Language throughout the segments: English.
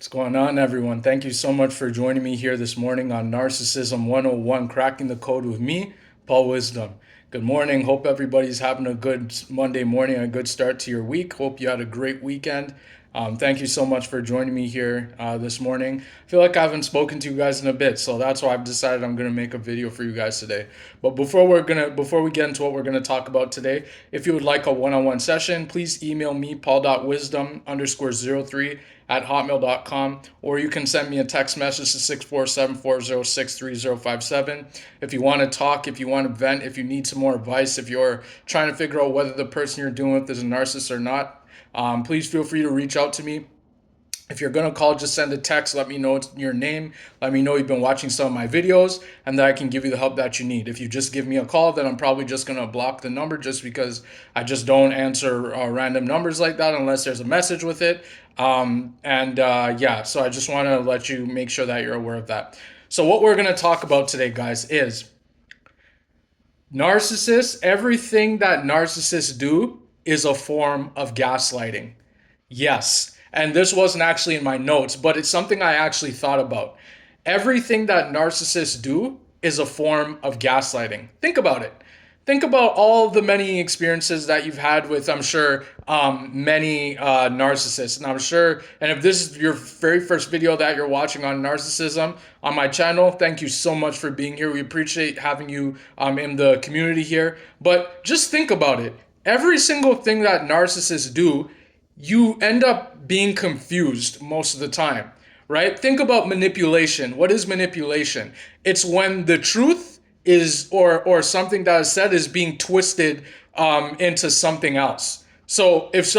What's going on, everyone? Thank you so much for joining me here this morning on Narcissism 101, Cracking the Code with me, Paul Wisdom. Good morning. Hope everybody's having a good Monday morning, a good start to your week. Hope you had a great weekend. Thank you so much for joining me here this morning. I feel like I haven't spoken to you guys in a bit, so that's why I've decided I'm gonna make a video for you guys today. But before we get into what we're gonna talk about today, if you would like a one-on-one session, please email me paul.wisdom_03 at hotmail.com, or you can send me a text message to 647-406-3057. If you want to talk, if you want to vent, if you need some more advice, if you're trying to figure out whether the person you're dealing with is a narcissist or not, please feel free to reach out to me. If you're going to call, just send a text. Let me know your name. Let me know you've been watching some of my videos and that I can give you the help that you need. If you just give me a call, then I'm probably just going to block the number just because I just don't answer random numbers like that unless there's a message with it. So I just want to let you make sure that you're aware of that. So what we're going to talk about today, guys, is narcissists. Everything that narcissists do is a form of gaslighting. Yes. And this wasn't actually in my notes, but it's something I actually thought about. Everything that narcissists do is a form of gaslighting. Think about it. Think about all the many experiences that you've had with, I'm sure, many narcissists. And I'm sure, and if this is your very first video that you're watching on narcissism on my channel, thank you so much for being here. We appreciate having you in the community here. But just think about it. Every single thing that narcissists do, you end up being confused most of the time, right? Think about manipulation. What is manipulation? It's when the truth is or something that is said is being twisted into something else. So if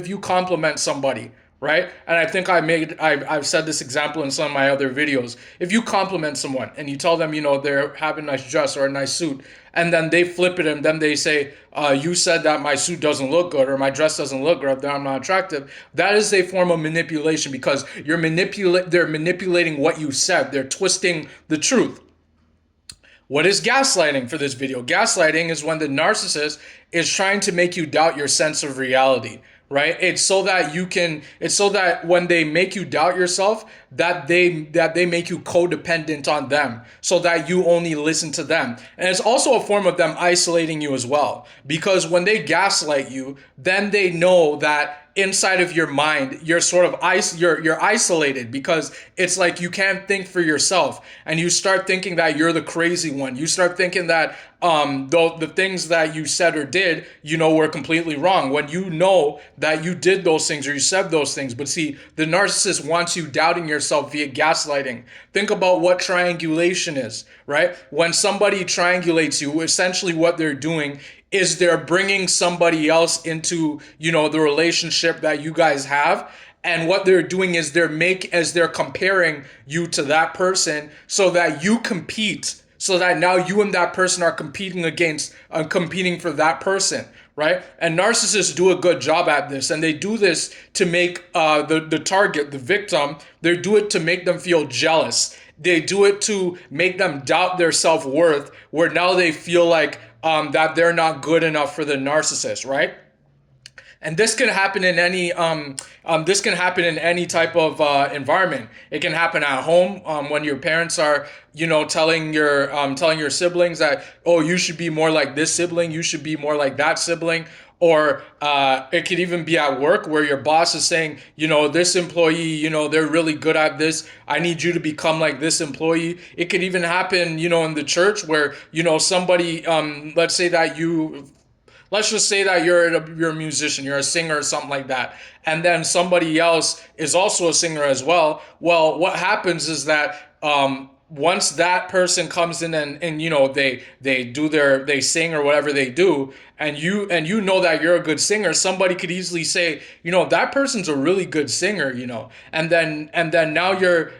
you compliment somebody, right? And I think I've said this example in some of my other videos. If you compliment someone and you tell them, they're having a nice dress or a nice suit, and then they flip it and then they say, you said that my suit doesn't look good or my dress doesn't look good, that I'm not attractive. That is a form of manipulation because they're manipulating what you said. They're twisting the truth. What is gaslighting for this video? Gaslighting is when the narcissist is trying to make you doubt your sense of reality, right? It's so that when they make you doubt yourself, that they make you codependent on them so that you only listen to them. And it's also a form of them isolating you as well, because when they gaslight you, then they know that inside of your mind you're sort of you're isolated, because it's like you can't think for yourself and you start thinking that you're the crazy one. You start thinking that the things that you said or did were completely wrong, when you know that you did those things or you said those things. But see, the narcissist wants you doubting yourself via gaslighting. Think about what triangulation is, right? When somebody triangulates you, essentially what they're doing is they're bringing somebody else into, the relationship that you guys have. And what they're doing is they're comparing you to that person so that you compete, so that now you and that person are competing for that person, right? And narcissists do a good job at this, and they do this to make the target, the victim, they do it to make them feel jealous. They do it to make them doubt their self-worth, where now they feel like that they're not good enough for the narcissist, right? And this can happen in any type of environment. It can happen at home, when your parents are, telling your siblings that, oh, you should be more like this sibling, you should be more like that sibling. Or it could even be at work, where your boss is saying, this employee, they're really good at this. I need you to become like this employee. It could even happen, in the church, where, somebody, let's just say that you're a musician, you're a singer or something like that, and then somebody else is also a singer as well. Well, what happens is that once that person comes in and they sing or whatever they do, and you know that you're a good singer, somebody could easily say, that person's a really good singer, and then now you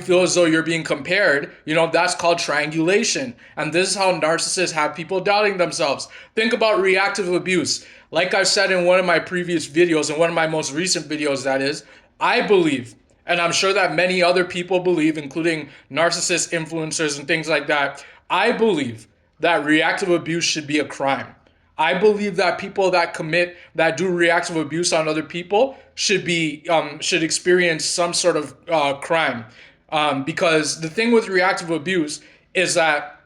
feel as though you're being compared. That's called triangulation. And this is how narcissists have people doubting themselves. Think about reactive abuse. Like I said in one of my previous videos, in one of my most recent videos, that is, I believe, and I'm sure that many other people believe, including narcissist influencers and things like that, I believe that reactive abuse should be a crime. I believe that people that do reactive abuse on other people should experience some sort of crime, because the thing with reactive abuse is that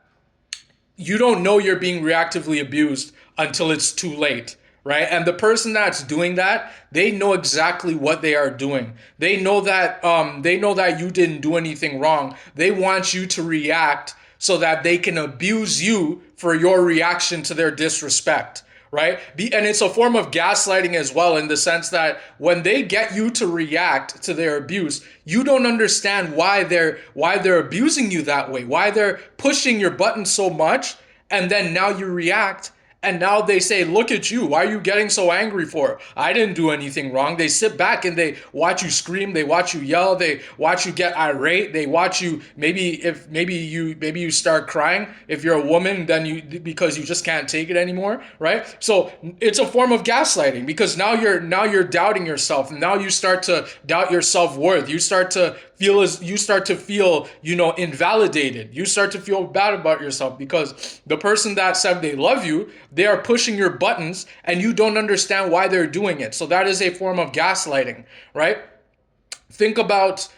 you don't know you're being reactively abused until it's too late, right? And the person that's doing that, they know exactly what they are doing. They know that you didn't do anything wrong. They want you to react so that they can abuse you for your reaction to their disrespect, right? And it's a form of gaslighting as well, in the sense that when they get you to react to their abuse, you don't understand why they're abusing you that way, why they're pushing your buttons so much, and then now you react. And now they say, look at you. Why are you getting so angry for? I didn't do anything wrong. They sit back and they watch you scream. They watch you yell. They watch you get irate. They watch you, maybe you start crying. If you're a woman, then because you just can't take it anymore, right? So it's a form of gaslighting, because now you're doubting yourself. And now you start to doubt your self-worth. You start to feel invalidated. You start to feel bad about yourself because the person that said they love you, they are pushing your buttons and you don't understand why they're doing it. So that is a form of gaslighting, right? Think about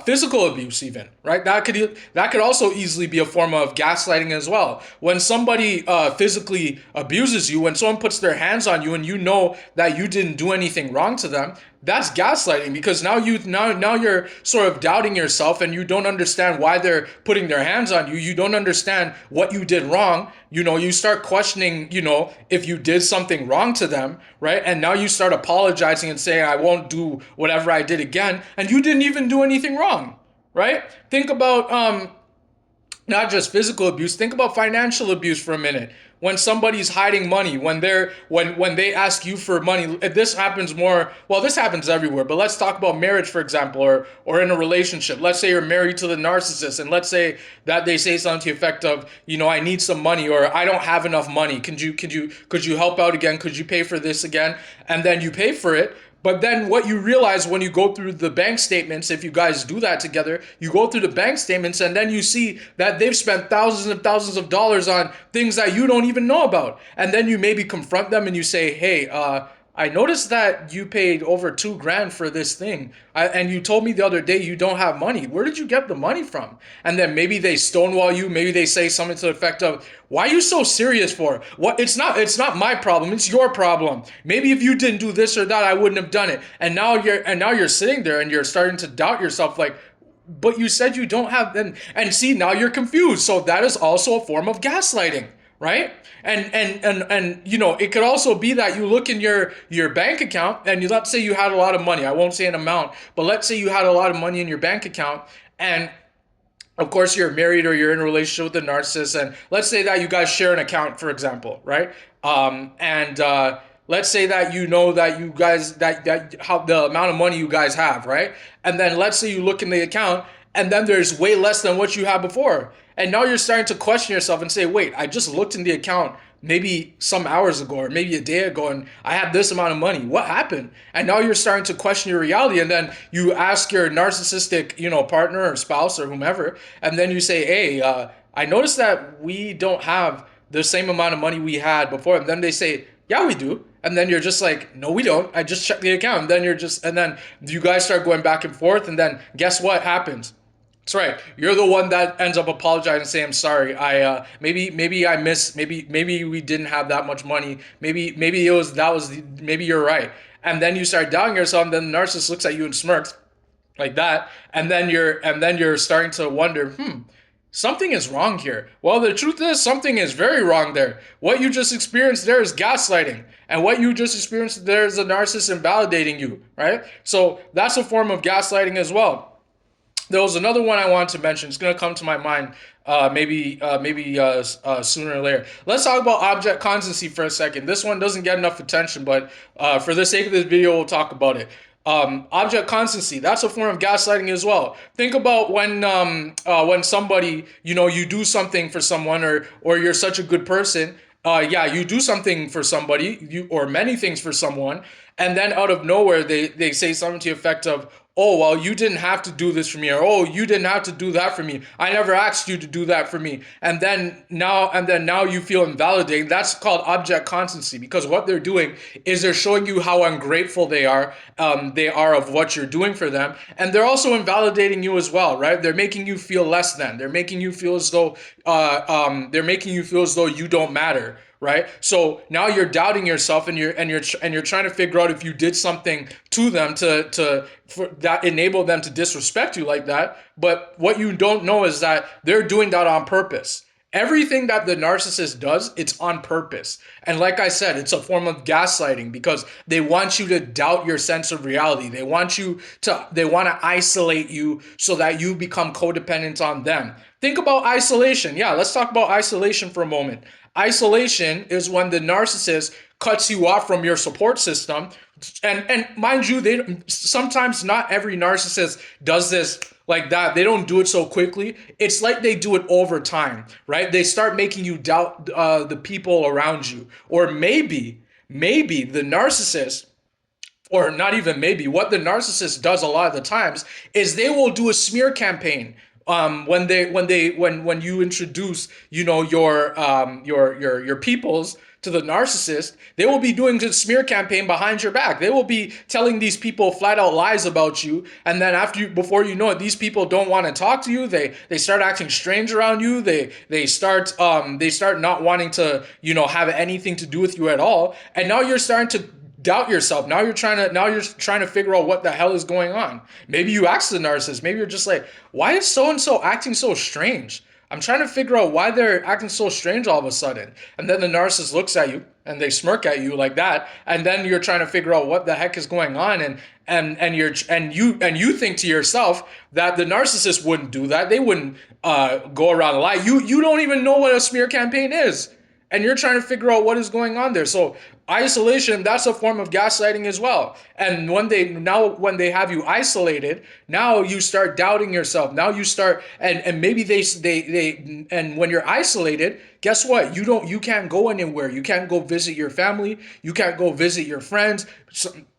physical abuse, even, right? That could also easily be a form of gaslighting as well. When somebody physically abuses you, when someone puts their hands on you and you know that you didn't do anything wrong to them, that's gaslighting, because now you're sort of doubting yourself and you don't understand why they're putting their hands on you. You don't understand what you did wrong. You start questioning, if you did something wrong to them, right? And now you start apologizing and saying, I won't do whatever I did again. And you didn't even do anything wrong, right? Think about not just physical abuse. Think about financial abuse for a minute. When somebody's hiding money, when they ask you for money, this happens more. Well, this happens everywhere. But let's talk about marriage, for example, or in a relationship. Let's say you're married to the narcissist, and let's say that they say something to the effect of, I need some money, or I don't have enough money. Could you help out again? Could you pay for this again? And then you pay for it. But then what you realize when you go through the bank statements, if you guys do that together, you go through the bank statements and then you see that they've spent thousands and thousands of dollars on things that you don't even know about. And then you maybe confront them and you say, hey, I noticed that you paid over $2,000 for this thing. And you told me the other day you don't have money. Where did you get the money from? And then maybe they stonewall you. Maybe they say something to the effect of, why are you so serious for? What? It's not my problem. It's your problem. Maybe if you didn't do this or that, I wouldn't have done it. And now you're sitting there and you're starting to doubt yourself, like, but you said you don't have, and see, now you're confused. So that is also a form of gaslighting, right? And it could also be that you look in your bank account and let's say you had a lot of money. I won't say an amount, but let's say you had a lot of money in your bank account, and of course you're married or you're in a relationship with a narcissist, and let's say that you guys share an account, for example, right? And let's say that that you guys that how the amount of money you guys have, right? And then let's say you look in the account and then there's way less than what you had before. And now you're starting to question yourself and say, wait, I just looked in the account maybe some hours ago or maybe a day ago and I had this amount of money. What happened? And now you're starting to question your reality. And then you ask your narcissistic, partner or spouse or whomever, and then you say, hey, I noticed that we don't have the same amount of money we had before. And then they say, yeah, we do. And then you're just like, no, we don't. I just checked the account. And then you guys start going back and forth. And then guess what happens? That's right. You're the one that ends up apologizing and saying, "I'm sorry. Maybe I missed. Maybe we didn't have that much money. Maybe maybe you're right." And then you start doubting yourself. And then the narcissist looks at you and smirks like that. And then you're starting to wonder, something is wrong here. Well, the truth is something is very wrong there. What you just experienced there is gaslighting. And what you just experienced there is a narcissist invalidating you, right? So that's a form of gaslighting as well. There was another one I wanted to mention. It's going to come to my mind maybe sooner or later. Let's talk about object constancy for a second. This one doesn't get enough attention, but for the sake of this video, we'll talk about it. Object constancy, that's a form of gaslighting as well. Think about when somebody, you do something for someone, or you're such a good person. You do something for somebody, or many things for someone, And then out of nowhere, they say something to the effect of, oh, well, you didn't have to do this for me, or oh, you didn't have to do that for me. I never asked you to do that for me. And then now you feel invalidated. That's called object constancy, because what they're doing is they're showing you how ungrateful they are of what you're doing for them, and they're also invalidating you as well, right? They're making you feel less than. They're making you feel as though you don't matter, right? So now you're doubting yourself, and you're trying to figure out if you did something to them for that enable them to disrespect you like that. But what you don't know is that they're doing that on purpose. Everything that the narcissist does, it's on purpose. And like I said, it's a form of gaslighting, because they want you to doubt your sense of reality. They want to isolate you so that you become codependent on them. Think about isolation. Yeah, let's talk about isolation for a moment. Isolation is when the narcissist cuts you off from your support system. And mind you, they sometimes, not every narcissist does this like that. They don't do it so quickly. It's like they do it over time, right? They start making you doubt the people around you. Or maybe the narcissist, or not even maybe, what the narcissist does a lot of the times is they will do a smear campaign when you introduce, your peoples to the narcissist. They will be doing a smear campaign behind your back. They will be telling these people flat out lies about you, and then before you know it, these people don't want to talk to you. They start acting strange around you. They start not wanting to have anything to do with you at all, and now you're starting to doubt yourself. Now you're trying to figure out what the hell is going on. Maybe you ask the narcissist. Maybe you're just like, why is so and so acting so strange? I'm trying to figure out why they're acting so strange all of a sudden. And then the narcissist looks at you and they smirk at you like that. And then you're trying to figure out what the heck is going on. And you think to yourself that the narcissist wouldn't do that. They wouldn't go around a lie. You don't even know what a smear campaign is, and you're trying to figure out what is going on there. So isolation, that's a form of gaslighting as well. And when they have you isolated, now you start doubting yourself. Now you start, and maybe and when you're isolated, guess what? You can't go anywhere. You can't go visit your family. You can't go visit your friends.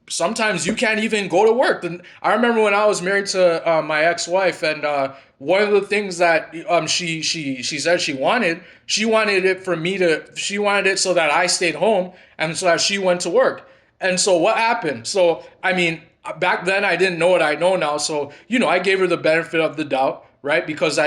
Sometimes you can't even go to work. And I remember when I was married to my ex-wife, and one of the things that she said she wanted she wanted it so that I stayed home and so that she went to work. And so what happened? So I mean, back then I didn't know what I know now. So I gave her the benefit of the doubt, right? Because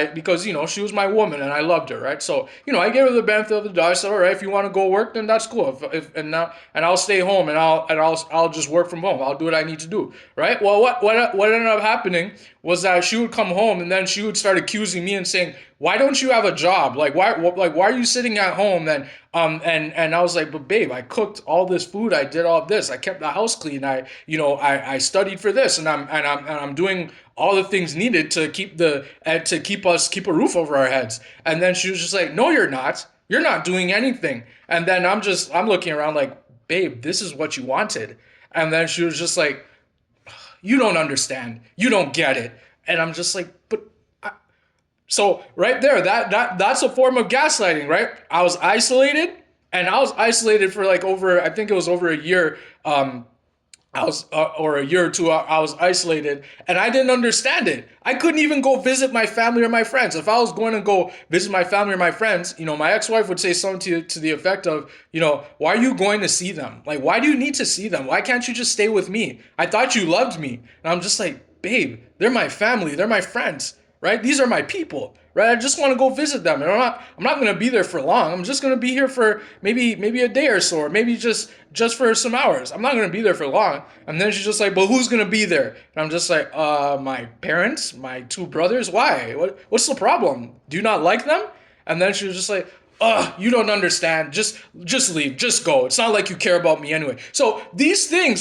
she was my woman and I loved her, right? So I gave her the benefit of the doubt. I said, all right, if you want to go work, then that's cool. And I'll stay home, and I'll just work from home. I'll do what I need to do, right? Well, what ended up happening was that she would come home, and then she would start accusing me and saying, why don't you have a job? Why are you sitting at home? And I was like, but babe, I cooked all this food. I did all this. I kept the house clean. I studied for this, and I'm doing all the things needed to keep a roof over our heads. And then she was just like, no, you're not. You're not doing anything. And then I'm looking around like, babe, this is what you wanted. And then she was just like, you don't understand. You don't get it. And I'm just like, so right there, that's a form of gaslighting, right? I was isolated, and I was isolated for like I think it was over a year. Or a year or two, I was isolated, and I didn't understand it. I couldn't even go visit my family or my friends. If I was going to go visit my family or my friends, my ex-wife would say something to the effect of, why are you going to see them? Like, why do you need to see them? Why can't you just stay with me? I thought you loved me. And I'm just like, babe, they're my family. They're my friends, right? These are my people, right? I just want to go visit them. And I'm not going to be there for long. I'm just going to be here for maybe a day or so, or maybe just for some hours. I'm not going to be there for long. And then she's just like, but who's going to be there? And I'm just like, my parents, my two brothers. Why? What's the problem? Do you not like them? And then she was just like, you don't understand. Just leave. Just go. It's not like you care about me anyway. So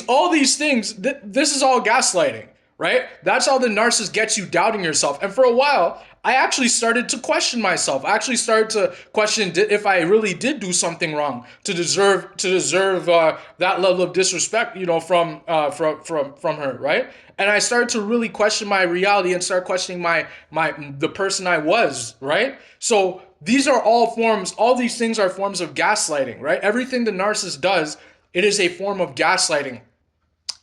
all these things, this is all gaslighting, right? That's how the narcissist gets you doubting yourself. And for a while, I actually started to question myself. I actually started to question if I really did do something wrong to deserve that level of disrespect, from her, right? And I started to really question my reality and start questioning the person I was, right? So all these things are forms of gaslighting, right? Everything the narcissist does, it is a form of gaslighting.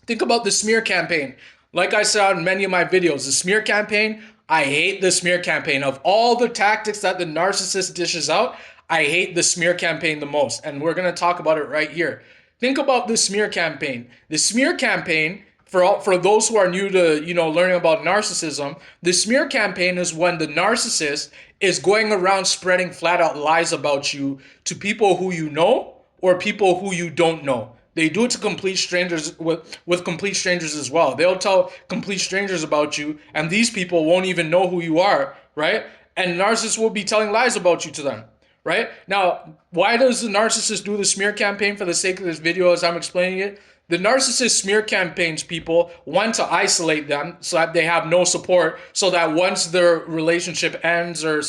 Think about the smear campaign. Like I said in many of my videos, the smear campaign, I hate the smear campaign. Of all the tactics that the narcissist dishes out, I hate the smear campaign the most. And we're going to talk about it right here. Think about the smear campaign. The smear campaign, for those who are new to learning about narcissism, the smear campaign is when the narcissist is going around spreading flat out lies about you to people who you know or people who you don't know. They do it to complete strangers with complete strangers as well. They'll tell complete strangers about you, and these people won't even know who you are, right? And narcissists will be telling lies about you to them, right? Now, why does the narcissist do the smear campaign for the sake of this video as I'm explaining it? The narcissist smear campaigns people want to isolate them so that they have no support, so that once their relationship ends or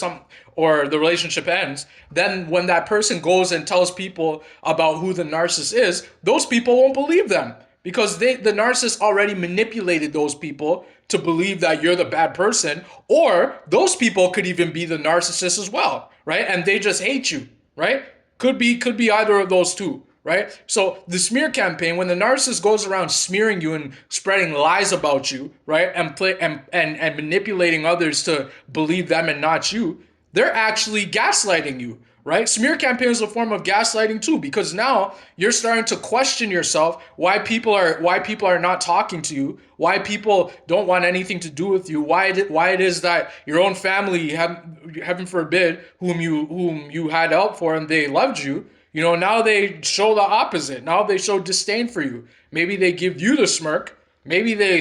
the relationship ends, then when that person goes and tells people about who the narcissist is, those people won't believe them because the narcissist already manipulated those people to believe that you're the bad person, or those people could even be the narcissist as well, right? And they just hate you, right? Could be either of those two, right? So the smear campaign, when the narcissist goes around smearing you and spreading lies about you, right, and manipulating others to believe them and not you, they're actually gaslighting you, right? Smear campaign is a form of gaslighting too, because now you're starting to question yourself why people are not talking to you, why people don't want anything to do with you, why it is that your own family, heaven forbid, whom you had help for and they loved you, now they show the opposite. Now they show disdain for you. Maybe they give you the smirk. Maybe they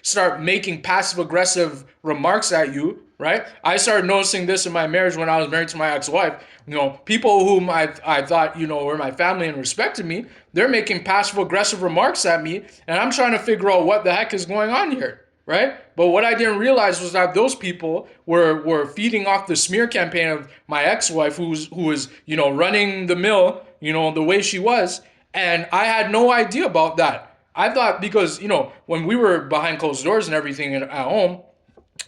start making passive aggressive remarks at you, right? I started noticing this in my marriage when I was married to my ex-wife. People whom I thought were my family and respected me, they're making passive aggressive remarks at me, and I'm trying to figure out what the heck is going on here, right? But what I didn't realize was that those people were feeding off the smear campaign of my ex-wife, who was running the mill, the way she was, and I had no idea about that. I thought because when we were behind closed doors and everything at home,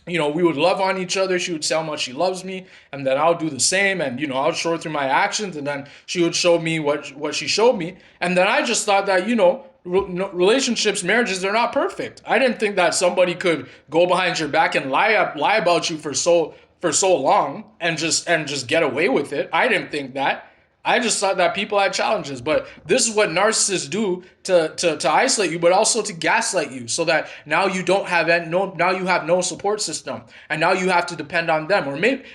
we would love on each other. She would say how much she loves me, and then I'll do the same. And I'll show her through my actions, and then she would show me what she showed me. And then I just thought that relationships, marriages, they're not perfect. I didn't think that somebody could go behind your back and lie about you for so long and just get away with it. I didn't think that. I just thought that people had challenges, but this is what narcissists do to isolate you, but also to gaslight you, so that now you don't have now you have no support system, and now you have to depend on them,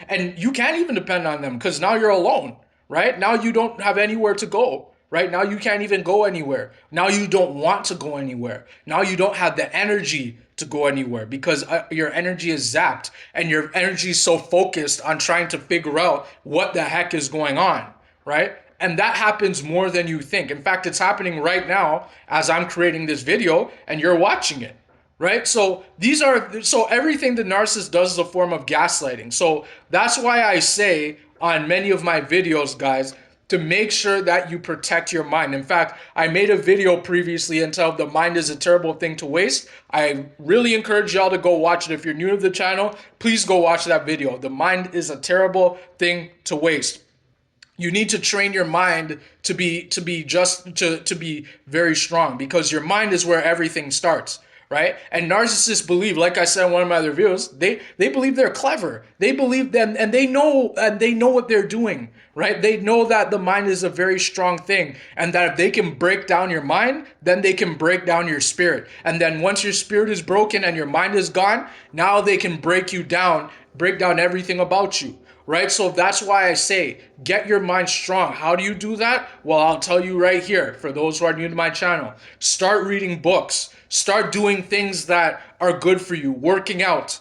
and you can't even depend on them because now you're alone, right? Now you don't have anywhere to go. Right now, you can't even go anywhere. Now you don't want to go anywhere. Now you don't have the energy to go anywhere because your energy is zapped, and your energy is so focused on trying to figure out what the heck is going on. Right? And that happens more than you think. In fact, it's happening right now as I'm creating this video and you're watching it. Right? So everything the narcissist does is a form of gaslighting. So that's why I say on many of my videos, guys, to make sure that you protect your mind. In fact, I made a video previously entitled "The Mind is a Terrible Thing to Waste." I really encourage y'all to go watch it. If you're new to the channel, please go watch that video. The mind is a terrible thing to waste. You need to train your mind to be very strong, because your mind is where everything starts, right? And narcissists believe, like I said in one of my other videos, they believe they're clever. They believe them, and they know what they're doing, right? They know that the mind is a very strong thing, and that if they can break down your mind, then they can break down your spirit. And then once your spirit is broken and your mind is gone, now they can break down everything about you. Right? So that's why I say, get your mind strong. How do you do that? Well, I'll tell you right here, for those who are new to my channel. Start reading books. Start doing things that are good for you. Working out,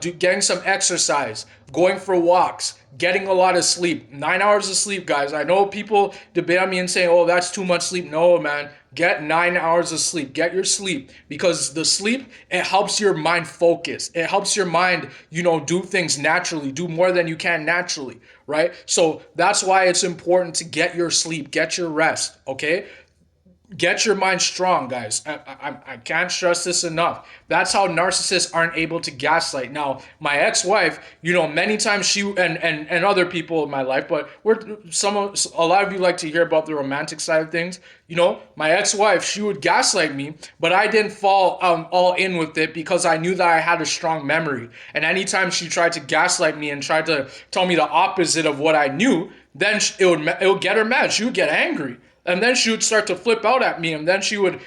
getting some exercise, going for walks, getting a lot of sleep. 9 hours of sleep, guys. I know people debate on me and say, oh, that's too much sleep. No, man. Get 9 hours of sleep. Get your sleep, because the sleep, it helps your mind focus. It helps your mind, do things naturally, do more than you can naturally, right? So that's why it's important to get your sleep, get your rest, okay? Get your mind strong, guys. I can't stress this enough. That's how narcissists aren't able to gaslight. Now, my ex-wife, many times she and other people in my life, but a lot of you like to hear about the romantic side of things. My ex-wife, she would gaslight me, but I didn't fall all in with it because I knew that I had a strong memory. And anytime she tried to gaslight me and tried to tell me the opposite of what I knew, then it would get her mad. She would get angry. And then she would start to flip out at me, and then she would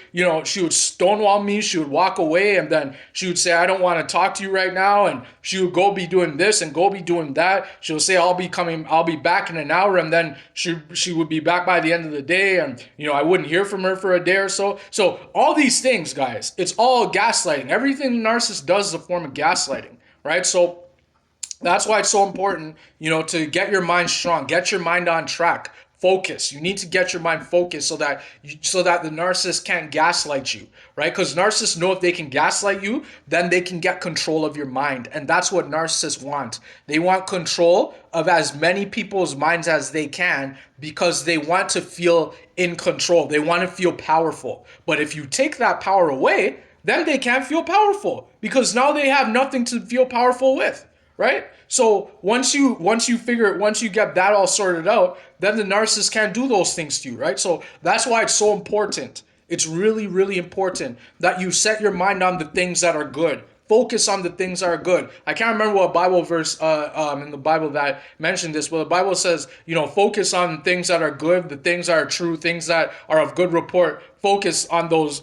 stonewall me. She would walk away, and then she would say, "I don't want to talk to you right now." And she would go be doing this and go be doing that. She'll say, "I'll be back in an hour," and then she would be back by the end of the day, and I wouldn't hear from her for a day or so. So all these things, guys, it's all gaslighting. Everything the narcissist does is a form of gaslighting, right? So that's why it's so important, to get your mind strong, get your mind on track. Focus. You need to get your mind focused so that the narcissist can't gaslight you, right? Because narcissists know if they can gaslight you, then they can get control of your mind, and that's what narcissists want. They want control of as many people's minds as they can because they want to feel in control. They want to feel powerful. But if you take that power away, then they can't feel powerful because now they have nothing to feel powerful with. Right? So once you get that all sorted out, then the narcissist can't do those things to you, right? So that's why it's so important. It's really, really important that you set your mind on the things that are good. Focus on the things that are good. I can't remember what Bible verse in the Bible that mentioned this, but the Bible says, focus on things that are good, the things that are true, things that are of good report. Focus on those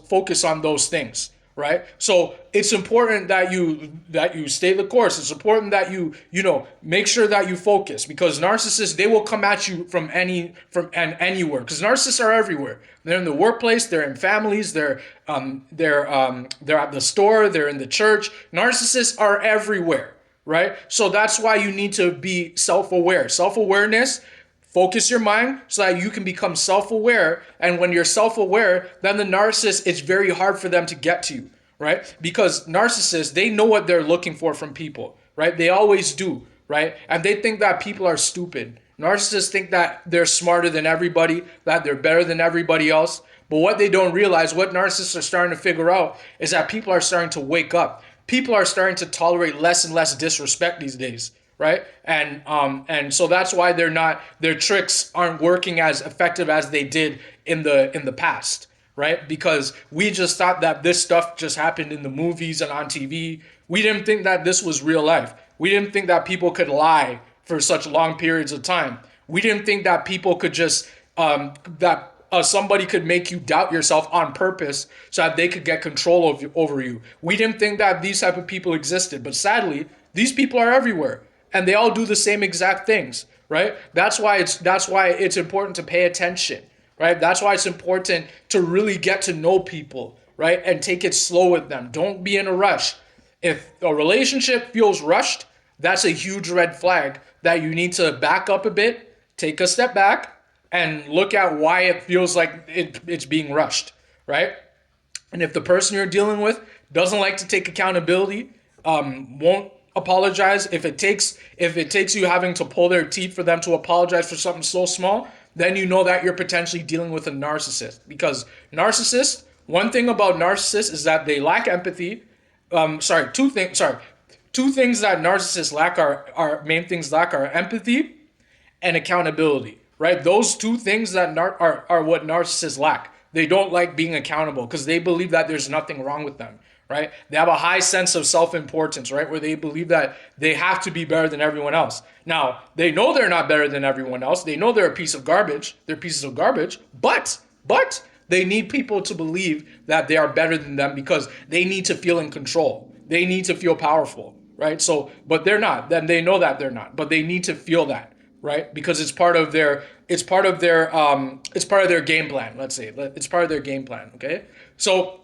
things. Right? So it's important that you stay the course. It's important that you make sure that you focus, because narcissists, they will come at you from anywhere, because narcissists are everywhere. They're in the workplace, they're in families, they're at the store, they're in the church. Narcissists are everywhere, right? So that's why you need to be self-aware. Self-awareness. Focus your mind so that you can become self-aware. And when you're self-aware, then the narcissist, it's very hard for them to get to you, right? Because narcissists, they know what they're looking for from people, right? They always do, right? And they think that people are stupid. Narcissists think that they're smarter than everybody, that they're better than everybody else. But what they don't realize, what narcissists are starting to figure out, is that people are starting to wake up. People are starting to tolerate less and less disrespect these days. Right? And so that's why their tricks aren't working as effective as they did in the past, right? Because we just thought that this stuff just happened in the movies and on TV. We didn't think that this was real life. We didn't think that people could lie for such long periods of time. We didn't think that people could just somebody could make you doubt yourself on purpose so that they could get control over you. We didn't think that these type of people existed, but sadly, these people are everywhere. And they all do the same exact things, right? That's why it's important to pay attention, right? That's why it's important to really get to know people, right? And take it slow with them. Don't be in a rush. If a relationship feels rushed, that's a huge red flag that you need to back up a bit, take a step back, and look at why it feels like it's being rushed, right? And if the person you're dealing with doesn't like to take accountability, won't apologize, if it takes you having to pull their teeth for them to apologize for something so small, then you know that you're potentially dealing with a narcissist. Because one thing about narcissists is that they lack empathy. Two things that narcissists lack are empathy and accountability, right? Those two things that are what narcissists lack. They don't like being accountable because they believe that there's nothing wrong with them. Right? They have a high sense of self-importance, right? Where they believe that they have to be better than everyone else. Now, they know they're not better than everyone else. They know they're a piece of garbage. They're pieces of garbage, but they need people to believe that they are better than them because they need to feel in control. They need to feel powerful, right? So, but they're not. Then they know that they're not, but they need to feel that, right? Because it's part of their game plan. Let's say it's part of their game plan. Okay, so.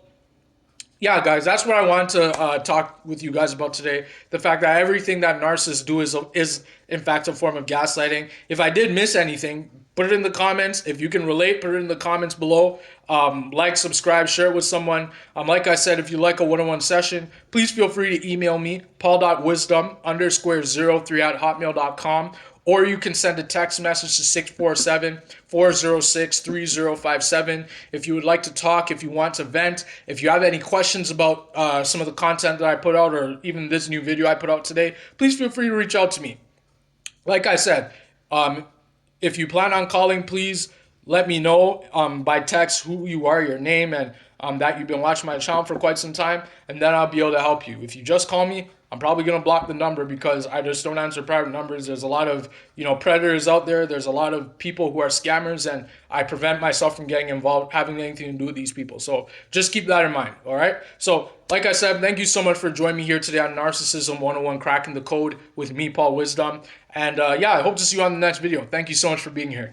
Yeah, guys, that's what I want to talk with you guys about today. The fact that everything that narcissists do is in fact a form of gaslighting. If I did miss anything, put it in the comments. If you can relate, put it in the comments below. Like, subscribe, share it with someone. Like I said, if you like a one-on-one session, please feel free to email me, paul.wisdom_03@hotmail.com, or you can send a text message to 647-406-3057. If you would like to talk, if you want to vent, if you have any questions about some of the content that I put out, or even this new video I put out today, please feel free to reach out to me. Like I said, if you plan on calling, please let me know by text who you are, your name, and that you've been watching my channel for quite some time, and then I'll be able to help you. If you just call me, I'm probably going to block the number because I just don't answer private numbers. There's a lot of, predators out there. There's a lot of people who are scammers, and I prevent myself from getting involved, having anything to do with these people. So just keep that in mind, all right? So like I said, thank you so much for joining me here today on Narcissism 101, Cracking the Code with me, Paul Wisdom. And yeah, I hope to see you on the next video. Thank you so much for being here.